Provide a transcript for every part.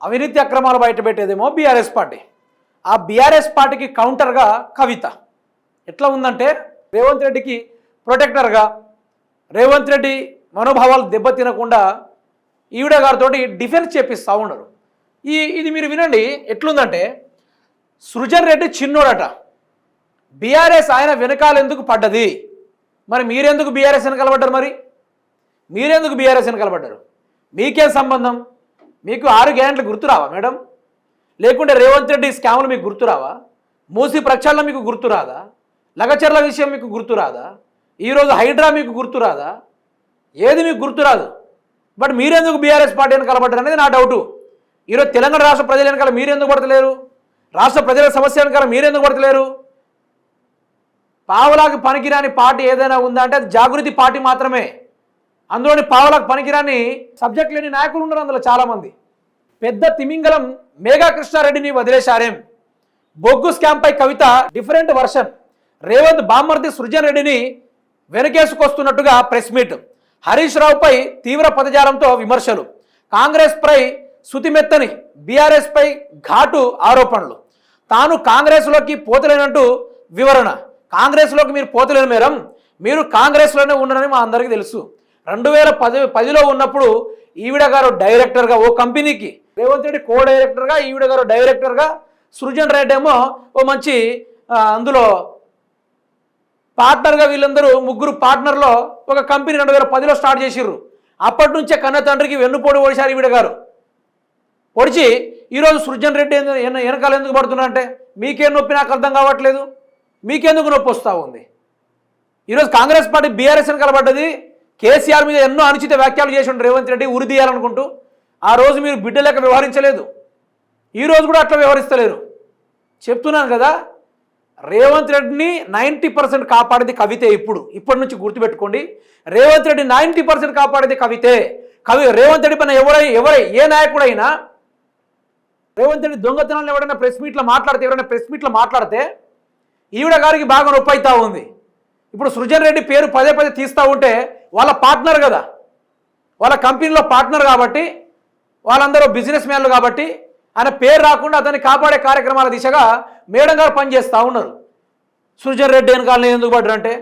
అవినీతి అక్రమాలు బయటపెట్టేదేమో BRS party. ఆ బీఆర్ఎస్ పార్టీకి కౌంటర్గా కవిత. ఎట్లా ఉందంటే రేవంత్ రెడ్డికి ప్రొటెక్టర్గా, రేవంత్ రెడ్డి మనోభావాలు దెబ్బతినకుండా ఈవిడ గారితో డిఫెన్స్ చేపిస్తూ ఉన్నారు. ఇది మీరు వినండి ఎట్లుందంటే, సృజన్ రెడ్డి చిన్నోడట, బీఆర్ఎస్ ఆయన వెనకాల ఎందుకు పడ్డది, మరి మీరెందుకు బీఆర్ఎస్ వెనకాల పడ్డారు, మరి మీరెందుకు బీఆర్ఎస్ వెనకాల పడ్డారు, మీకేం సంబంధం, మీకు 6 గ్యారెంటీలు గుర్తురావా మేడం, లేకుంటే రేవంత్ రెడ్డి స్కాములు మీకు గుర్తురావా, మూసి ప్రక్షాళన మీకు గుర్తురాదా, లగచర్ల విషయం మీకు గుర్తురాదా, ఈరోజు హైడ్రా మీకు గుర్తురాదా, ఏది మీకు గుర్తురాదు, బట్ మీరెందుకు బీఆర్ఎస్ పార్టీ వెనకాల పడ్డారు అనేది నా డౌటు. ఈరోజు తెలంగాణ రాష్ట్ర ప్రజల వెనకాల మీరెందుకు పడతలేరు, రాష్ట్ర ప్రజల సమస్య వెనకాల మీరెందుకు పడతలేరు. పావలాకి పనికిరాని పార్టీ ఏదైనా ఉందా అంటే అది జాగృతి పార్టీ మాత్రమే. అందులోని పావలాకి పనికిరాని సబ్జెక్ట్ లేని నాయకులు ఉన్నారు అందులో చాలామంది. పెద్ద తిమింగలం మేఘా కృష్ణారెడ్డిని వదిలేశారేం, బొగ్గు స్కామ్పై కవిత డిఫరెంట్ వర్షన్, రేవంత్ బామ్మర్ది సృజన్ రెడ్డిని వెనకేసుకొస్తున్నట్టుగా ప్రెస్ మీట్, హరీష్ రావుపై తీవ్ర పదజాలంతో విమర్శలు, కాంగ్రెస్ పై సుతిమెత్తని బీఆర్ఎస్ పై ఘాటు ఆరోపణలు, తాను కాంగ్రెస్లోకి పోతలేనంటూ వివరణ. కాంగ్రెస్లోకి మీరు పోతలేని మేరం, మీరు కాంగ్రెస్లోనే ఉన్నారని మా అందరికీ తెలుసు. 2010లో ఉన్నప్పుడు ఈవిడ గారు డైరెక్టర్గా ఓ కంపెనీకి, రేవంత్ రెడ్డి కో డైరెక్టర్గా, ఈవిడ గారు డైరెక్టర్గా, సృజన్ రెడ్డి ఏమో ఓ మంచి అందులో పార్ట్నర్గా, వీళ్ళందరూ ముగ్గురు పార్ట్నర్లో ఒక కంపెనీ 2010లో స్టార్ట్ చేసిర్రు. అప్పటి నుంచే కన్న తండ్రికి వెన్నుపోటు ఓడిశారు ఈవిడ గారు. పొడిచి ఈరోజు సృజన్ రెడ్డి వెనకాల ఎందుకు పడుతున్నారంటే మీకేం నొప్పి నాకు అర్థం కావట్లేదు, మీకెందుకు నొప్పి వస్తూ ఉంది. ఈరోజు కాంగ్రెస్ పార్టీ బీఆర్ఎస్ వెనకాల పడ్డది. కేసీఆర్ మీద ఎన్నో అనుచిత వ్యాఖ్యలు చేసి ఉండే రేవంత్ రెడ్డి ఉరి తీయాలనుకుంటూ, ఆ రోజు మీరు బిడ్డ లెక్క వ్యవహరించలేదు, ఈరోజు కూడా అట్లా వ్యవహరిస్తలేరు. చెప్తున్నాను కదా, రేవంత్ రెడ్డిని 90% కాపాడేది కవితే. ఇప్పటి నుంచి గుర్తుపెట్టుకోండి, రేవంత్ రెడ్డి 90% కాపాడేది కవితే. రేవంత్ రెడ్డి పైన ఏ నాయకుడైనా, రేవంత్ రెడ్డి దొంగతనాలు ఎవరైనా ప్రెస్ మీట్లో మాట్లాడితే ఈవిడ గారికి బాగా నొప్పి అవుతా ఉంది. ఇప్పుడు సృజన్ రెడ్డి పేరు పదే తీస్తూ ఉంటే వాళ్ళ పార్ట్నర్ కదా, వాళ్ళ కంపెనీలో పార్ట్నర్ కాబట్టి, వాళ్ళందరూ బిజినెస్ మ్యాన్లు కాబట్టి ఆయన పేరు రాకుండా అతన్ని కాపాడే కార్యక్రమాల దిశగా మేడం గారు పనిచేస్తూ ఉన్నారు. సృజన్ రెడ్డి వెనకాల ఎందుకు పడ్డారు అంటే,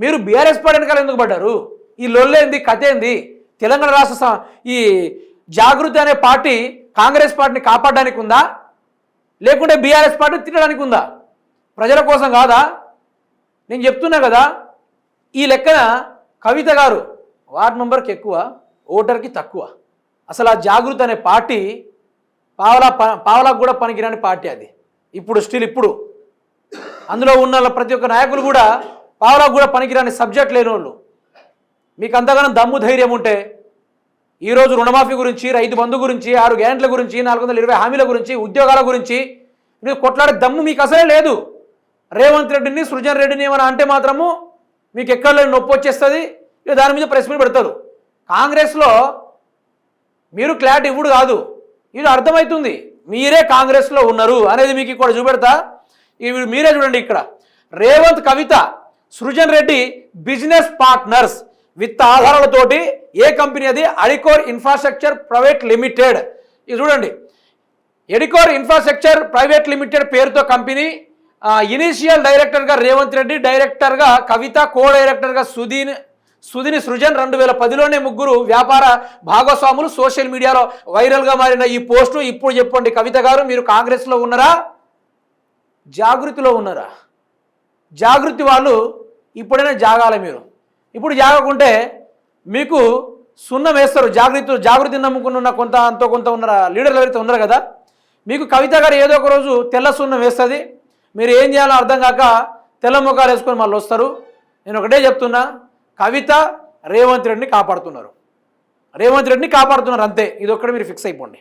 మీరు బీఆర్ఎస్ పార్టీ వెనకాల ఎందుకు పడ్డారు, ఈ లొల్లేంది కథ ఏంది, తెలంగాణ రాష్ట్ర ఈ జాగృతి అనే పార్టీ కాంగ్రెస్ పార్టీని కాపాడడానికి ఉందా, లేకుంటే బీఆర్ఎస్ పార్టీ తిట్టడానికి ఉందా, ప్రజల కోసం కాదా. నేను చెప్తున్నా కదా, ఈ లెక్కన కవిత గారు వార్డ్ మెంబర్కి ఎక్కువ, ఓటర్కి తక్కువ. అసలు ఆ జాగృతి అనే పార్టీ పావలాకు కూడా పనికిరాని పార్టీ అది. ఇప్పుడు అందులో ఉన్న ప్రతి ఒక్క నాయకులు కూడా పావలాకు కూడా పనికిరాని సబ్జెక్ట్ లేని వాళ్ళు. మీకు అంతగానో దమ్ము ధైర్యం ఉంటే ఈరోజు రుణమాఫీ గురించి, రైతు బంధు గురించి, 6 గ్యారెంటీల గురించి, 420 హామీల గురించి, ఉద్యోగాల గురించి మీరు కొట్లాడే దమ్ము మీకు అసలే లేదు. రేవంత్ రెడ్డిని, సృజన్ రెడ్డిని ఏమైనా అంటే మాత్రము మీకు ఎక్కడ లేని నొప్పి వచ్చేస్తుంది. ఇక దాని మీద ప్రెస్ మీట్ పెడతారు. కాంగ్రెస్లో మీరు క్లారిటీ ఇవ్వడు కాదు, ఇది అర్థమవుతుంది మీరే కాంగ్రెస్లో ఉన్నారు అనేది మీకు ఇక్కడ చూపెడతా. ఇవి మీరే చూడండి. ఇక్కడ Revanth, Kavitha, Srujan Reddy business partners with ఆధారాలతోటి ఏ కంపెనీ అది, అడికోర్ ఇన్ఫ్రాస్ట్రక్చర్ ప్రైవేట్ లిమిటెడ్. ఇది చూడండి, ఎడికోర్ ఇన్ఫ్రాస్ట్రక్చర్ ప్రైవేట్ లిమిటెడ్ పేరుతో కంపెనీ. ఇనీషియల్ డైరెక్టర్గా రేవంత్ రెడ్డి, డైరెక్టర్గా కవిత, కో డైరెక్టర్గా సుధిని సృజన్. 2010లోనే ముగ్గురు వ్యాపార భాగస్వాములు. సోషల్ మీడియాలో వైరల్గా మారిన ఈ పోస్టు. ఇప్పుడు చెప్పండి కవిత గారు, మీరు కాంగ్రెస్లో ఉన్నారా, జాగృతిలో ఉన్నారా? జాగృతి వాళ్ళు ఇప్పుడైనా జాగాలి. మీరు ఇప్పుడు జాగకుంటే మీకు సున్నం వేస్తారు. జాగృతిని నమ్ముకున్న కొంత ఉన్న లీడర్లు ఎవరైతే ఉన్నారు కదా, మీకు కవిత గారు ఏదో ఒక రోజు తెల్ల సున్నం వేస్తుంది. మీరు ఏం చేయాలో అర్థం కాక తెల్ల ముఖాలు వేసుకొని మళ్ళీ వస్తారు. నేను ఒకటే చెప్తున్నా, కవిత రేవంత్ రెడ్డిని కాపాడుతున్నారు, అంతే. ఇది ఒక్కటి మీరు ఫిక్స్ అయిపోండి.